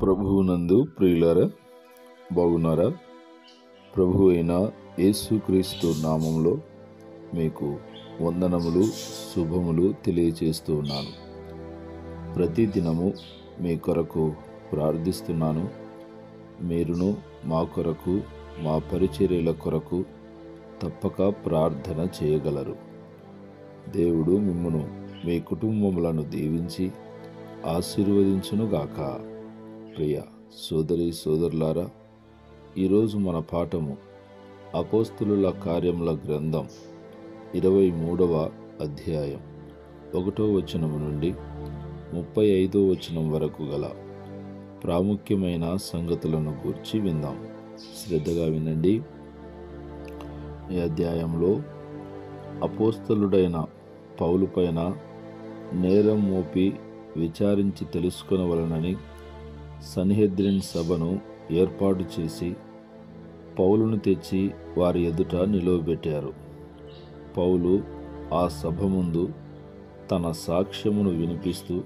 ప్రభువునందు ప్రియులారా, బాగున్నారా? ప్రభు అయిన యేసుక్రీస్తు నామంలో మీకు వందనములు, శుభములు తెలియచేస్తూ ఉన్నాను. ప్రతి దినము మీ కొరకు ప్రార్థిస్తున్నాను. మీరును మా కొరకు, మా పరిచర్యల కొరకు తప్పక ప్రార్థన చేయగలరు. దేవుడు మిమ్మును, మీ కుటుంబములను దీవించి ఆశీర్వదించునుగాక. ప్రియ సోదరి సోదరులారా, ఈరోజు మన పాఠము అపోస్తలుల కార్యముల గ్రంథం 23వ అధ్యాయం 1వ వచనం నుండి 35వ వచనం వరకు గల ప్రాముఖ్యమైన సంగతులను గూర్చి విందాం. శ్రద్ధగా వినండి. ఈ అధ్యాయంలో అపోస్తలుడైన పౌలు పైన నేరం మోపి విచారించి తెలుసుకొనవలనని సన్హెద్రిన్ సభను ఏర్పాటు చేసి పౌలును తెచ్చి వారి ఎదుట నిలువబెట్టారు. పౌలు ఆ సభ ముందు తన సాక్ష్యమును వినిపిస్తూ,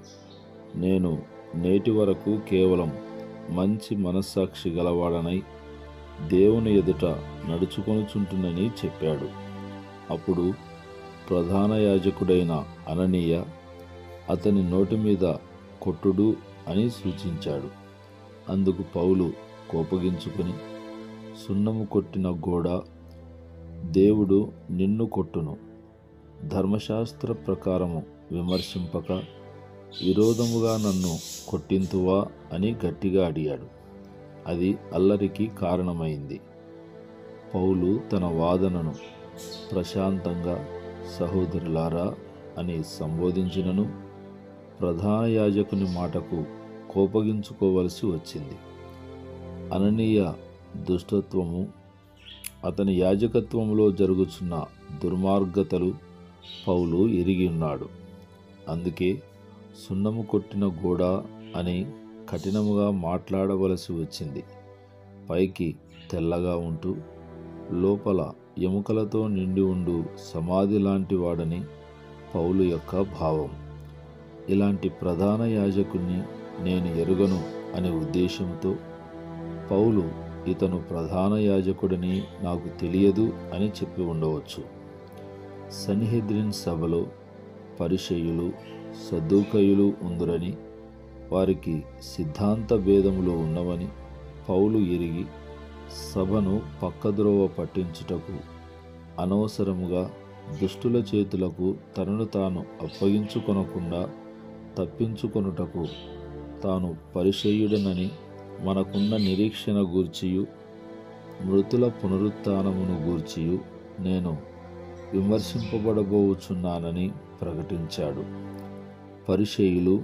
నేను నేటి వరకు కేవలం మంచి మనస్సాక్షి గలవాడనై దేవుని ఎదుట నడుచుకొనుచుంటునని చెప్పాడు. అప్పుడు ప్రధాన యాజకుడైన అననీయ అతని నోటి మీద కొట్టుడు అని సూచించాడు. అందుకు పౌలు కోపగించుకుని, సున్నము కొట్టిన గోడ దేవుడు నిన్ను కొట్టును, ధర్మశాస్త్ర ప్రకారము విమర్శింపక విరోధముగా నన్ను కొట్టింతువా అని గట్టిగా అడిగాడు. అది అల్లరికి కారణమైంది. పౌలు తన వాదనను ప్రశాంతంగా సహోదరులారా అని సంబోధించినను ప్రధాన యాజకుని మాటకు కోపగించుకోవలసి వచ్చింది. అననీయ దుష్టత్వము, అతని యాజకత్వంలో జరుగుతున్న దుర్మార్గతలు పౌలు ఎరిగి ఉన్నాడు. అందుకే సున్నము కొట్టిన గోడ అని కఠినముగా మాట్లాడవలసి వచ్చింది. పైకి తెల్లగా ఉంటూ లోపల ఎముకలతో నిండి ఉండు సమాధి లాంటి వాడని పౌలు యొక్క భావం. ఇలాంటి ప్రధాన యాజకుణ్ణి నేను ఎరుగను అనే ఉద్దేశంతో పౌలు ఇతను ప్రధాన యాజకుడని నాకు తెలియదు అని చెప్పి ఉండవచ్చు. సన్హెద్రిన్ సభలో పరిసయ్యులు, సద్దూకయ్యులు ఉందురని, వారికి సిద్ధాంత భేదములు ఉన్నవని పౌలు ఎరిగి సభను పక్కద్రోవ పట్టించుటకు అనవసరముగా దుష్టుల చేతులకు తనను తాను అప్పగించుకొనకుండా తప్పించుకొనుటకు తాను పరిసయ్యుడనని మనకున్న నిరీక్షణ గూర్చియు మృతుల పునరుత్థానమును గూర్చియు నేను విమర్శింపబడబోచున్నానని ప్రకటించాడు. పరిసయ్యులు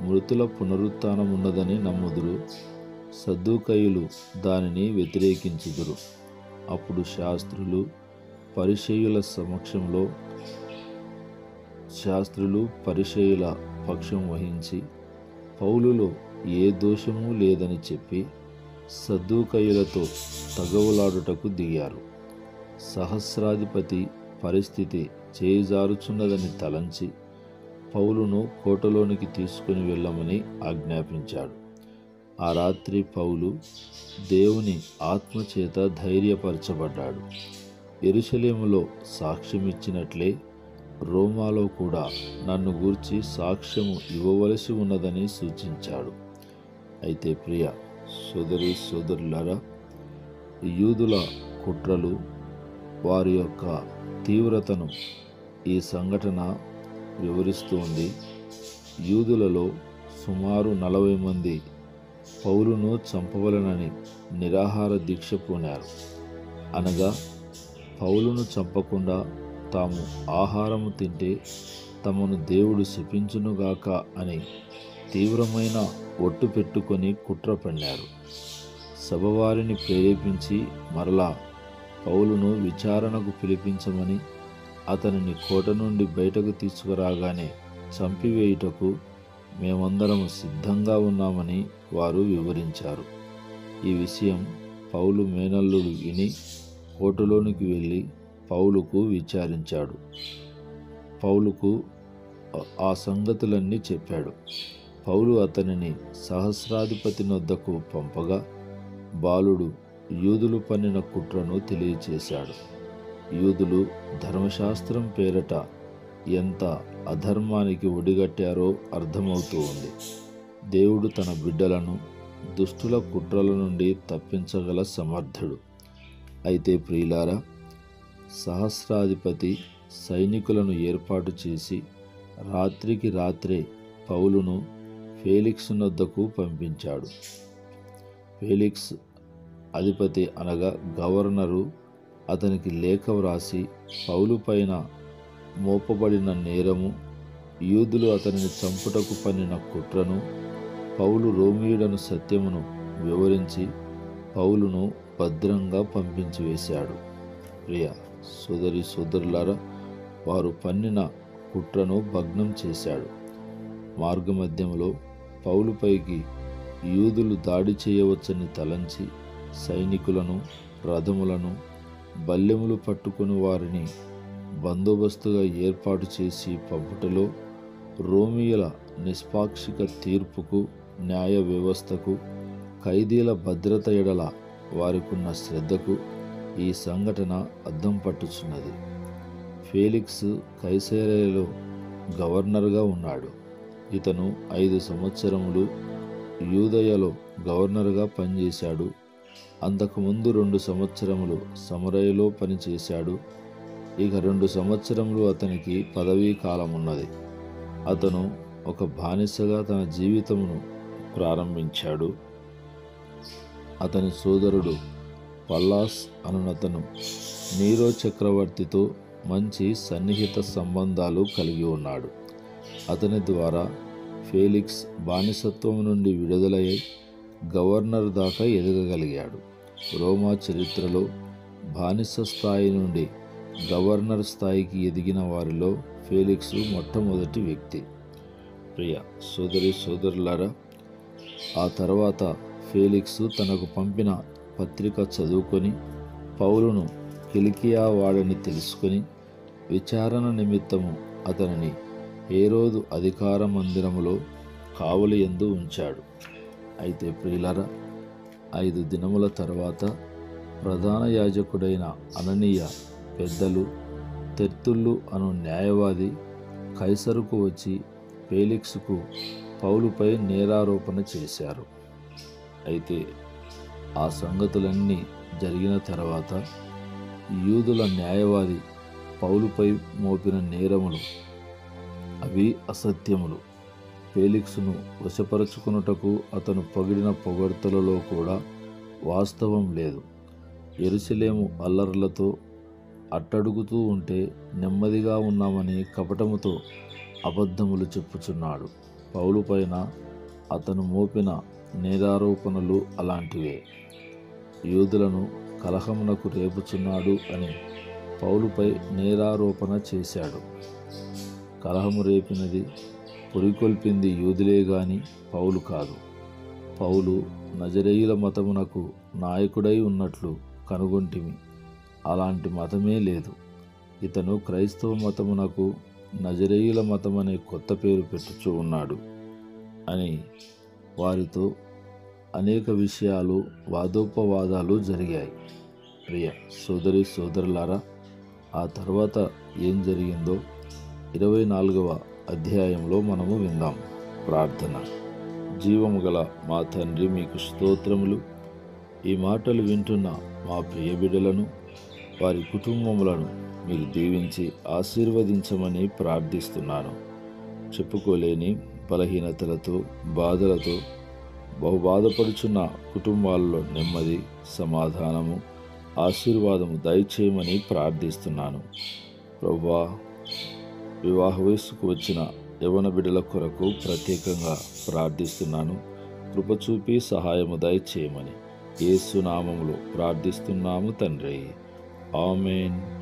మృతుల పునరుత్థానమున్నదని నమ్ముదురు, సద్దూకయ్యులు దానిని వ్యతిరేకించుదురు. అప్పుడు శాస్త్రులు పరిసయ్యుల పక్షం వహించి పౌలులో ఏ దోషము లేదని చెప్పి సద్దూకయ్యులతో తగవులాడుటకు దిగారు. సహస్రాధిపతి పరిస్థితి చేయిజారుచున్నదని తలంచి పౌలును కోటలోనికి తీసుకుని వెళ్ళమని ఆజ్ఞాపించాడు. ఆ రాత్రి పౌలు దేవుని ఆత్మచేత ధైర్యపరచబడ్డాడు. యెరూషలేములో సాక్ష్యమిచ్చినట్లే రోమాలో కూడా నన్ను గూర్చి సాక్ష్యము ఇవ్వవలసి ఉన్నదని సూచించాడు. అయితే ప్రియ సోదరి సోదరులారా, యూదుల కుట్రలు, వారి యొక్క తీవ్రతను ఈ సంఘటన వివరిస్తుంది. యూదులలో సుమారు 40 మంది పౌలును చంపవలనని నిరాహార దీక్ష పూనారు. అనగా పౌలును చంపకుండా తాము ఆహారము తింటే తమను దేవుడు శపించునుగాక అని తీవ్రమైన ఒట్టు పెట్టుకొని కుట్ర పన్నారు. సభవారిని ప్రేరేపించి మరలా పౌలును విచారణకు పిలిపించమని, అతనిని కోట నుండి బయటకు తీసుకురాగానే చంపివేయుటకు మేమందరము సిద్ధంగా ఉన్నామని వారు వివరించారు. ఈ విషయం పౌలు మేనల్లుడు విని కోటలోనికి వెళ్ళి పౌలుకు విచారించాడు. పౌలుకు ఆ సంగతులన్నీ చెప్పాడు. పౌలు అతనిని సహస్రాధిపతి నొద్దకు పంపగా బాలుడు యూదులు పన్నిన కుట్రను తెలియచేశాడు. యూదులు ధర్మశాస్త్రం పేరట ఎంత అధర్మానికి ఒడిగట్టారో అర్థమవుతూ ఉంది. దేవుడు తన బిడ్డలను దుష్టుల కుట్రల నుండి తప్పించగల సమర్థుడు. అయితే ప్రియులారా, సహస్రాధిపతి సైనికులను ఏర్పాటు చేసి రాత్రికి రాత్రే పౌలును ఫేలిక్స్ నొద్దకు పంపించాడు. ఫేలిక్స్ అధిపతి అనగా గవర్నరు అతనికి లేఖ వ్రాసి పౌలు పైన మోపబడిన నేరము, యూదులు అతనిని చంపుటకు పన్నిన కుట్రను, పౌలు రోమీయుడను సత్యమును వివరించి పౌలును భద్రంగా పంపించి వేశాడు. ప్రియ సోదరి సోదరులారా, వారు పన్నిన కుట్రను భగ్నం చేశాడు. మార్గమధ్యంలో పౌలుపైకి యూదులు దాడి చేయవచ్చని తలంచి సైనికులను, రథములను, బల్లెములు పట్టుకుని వారిని బందోబస్తుగా ఏర్పాటు చేసి పంపుటలో రోమియుల నిష్పాక్షిక తీర్పుకు, న్యాయ వ్యవస్థకు, ఖైదీల భద్రత ఎడల వారికున్న శ్రద్ధకు ఈ సంఘటన అద్దం పట్టుచున్నది. ఫేలిక్స్ కైసరయలో గవర్నర్గా ఉన్నాడు. ఇతను 5 సంవత్సరములు యూదయలో గవర్నర్గా పనిచేశాడు. అంతకుముందు 2 సంవత్సరములు సమరయలో పనిచేశాడు. ఇక 2 సంవత్సరములు అతనికి పదవీ కాలం ఉన్నది. అతను ఒక బానిసగా తన జీవితమును ప్రారంభించాడు. అతని సోదరుడు పల్లాస్ అనునతను నీరో చక్రవర్తితో మంచి సన్నిహిత సంబంధాలు కలిగి ఉన్నాడు. అతని ద్వారా ఫేలిక్స్ బానిసత్వం నుండి విడుదలయ్యి గవర్నర్ దాకా ఎదగగలిగాడు. రోమా చరిత్రలో బానిస స్థాయి నుండి గవర్నర్ స్థాయికి ఎదిగిన వారిలో ఫేలిక్స్ మొట్టమొదటి వ్యక్తి. ప్రియ సోదరి సోదరులారా, ఆ తర్వాత ఫేలిక్స్ తనకు పంపిన పత్రిక చదువుకొని పౌలును కిలికియా వాడని తెలుసుకొని విచారణ నిమిత్తము అతనిని హేరోదు అధికార మందిరములో కావలి యందు ఉంచాడు. అయితే ప్రియులారా, 5 దినముల తర్వాత ప్రధాన యాజకుడైన అననీయ, పెద్దలు, తెర్తుళ్ళు అను న్యాయవాది కైసరుకు వచ్చి ఫేలిక్స్కు పౌలుపై నేరారోపణ చేశారు. అయితే ఆ సంగతులన్నీ జరిగిన తర్వాత యూదుల న్యాయవాది పౌలుపై మోపిన నేరములు అవి అసత్యములు. ఫేలిక్స్ను వశపరుచుకున్నటకు అతను పొగిడిన పొగడ్తలలో కూడా వాస్తవం లేదు. యెరూషలేము అల్లర్లతో అట్టడుగుతూ ఉంటే నెమ్మదిగా ఉన్నామని కపటముతో అబద్ధములు చెప్పుచున్నాడు. పౌలు పైన అతను మోపిన నేరారోపణలు అలాంటివే. యూదులను కలహమునకు రేపుచున్నాడు అని పౌలుపై నేరారోపణ చేశాడు. కలహము రేపినది, పురికొల్పింది యూదులే గాని పౌలు కాదు. పౌలు నజరేయుల మతమునకు నాయకుడై ఉన్నట్లు కనుగొంటిమి. అలాంటి మతమే లేదు. ఇతను క్రైస్తవ మతమునకు నజరేయుల మతమనే కొత్త పేరు పెట్టుచూ ఉన్నాడు అని వారితో అనేక విషయాలు, వాదోపవాదాలు జరిగాయి. ప్రియ సోదరి సోదరులారా, ఆ తర్వాత ఏం జరిగిందో 24వ అధ్యాయంలో మనము విందాం. ప్రార్థన. జీవము గల మా తండ్రి, మీకు స్తోత్రములు. ఈ మాటలు వింటున్న మా ప్రియ బిడ్డలను, వారి కుటుంబములను మీరు దీవించి ఆశీర్వదించమని ప్రార్థిస్తున్నాను. చెప్పుకోలేని బలహీనతలతో, బాధలతో బహుబాధపడుచున్న కుటుంబాలలో నెమ్మది, సమాధానము, ఆశీర్వాదము దయచేయమని ప్రార్థిస్తున్నాను. ప్రభువా, వివాహ వయస్సుకు వచ్చిన యవ్వన బిడ్డల కొరకు ప్రత్యేకంగా ప్రార్థిస్తున్నాను. కృపచూపి సహాయము దయచేయమని యేసు నామములో ప్రార్థిస్తున్నాము తండ్రి. ఆమేన్.